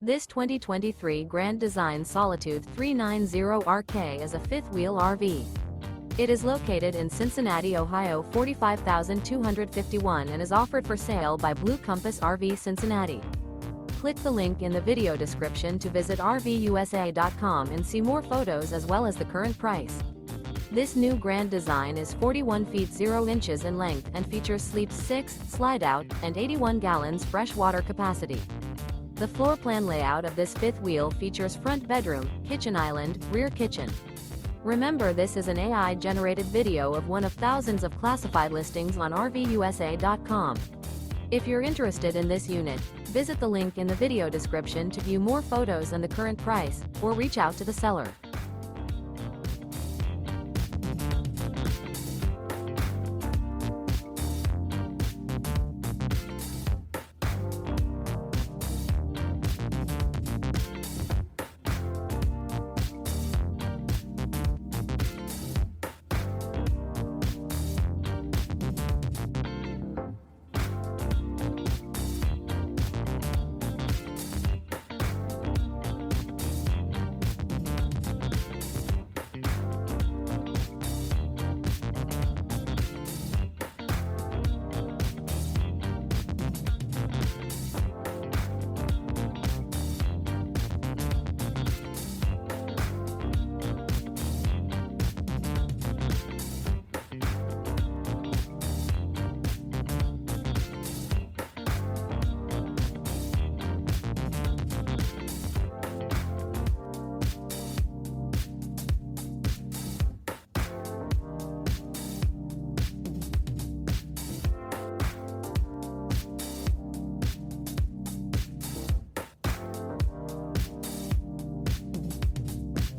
This 2023 Grand Design Solitude 390RK is a fifth-wheel RV. It is located in Cincinnati, Ohio 45251 and is offered for sale by Blue Compass RV Cincinnati. Click the link in the video description to visit RVUSA.com and see more photos as well as the current price. This new Grand Design is 41 feet 0 inches in length and features sleep 6, slide-out, and 81 gallons fresh water capacity. The floor plan layout of this fifth wheel features front bedroom, kitchen island, rear kitchen. Remember, this is an AI-generated video of one of thousands of classified listings on RVUSA.com. If you're interested in this unit, visit the link in the video description to view more photos and the current price, or reach out to the seller.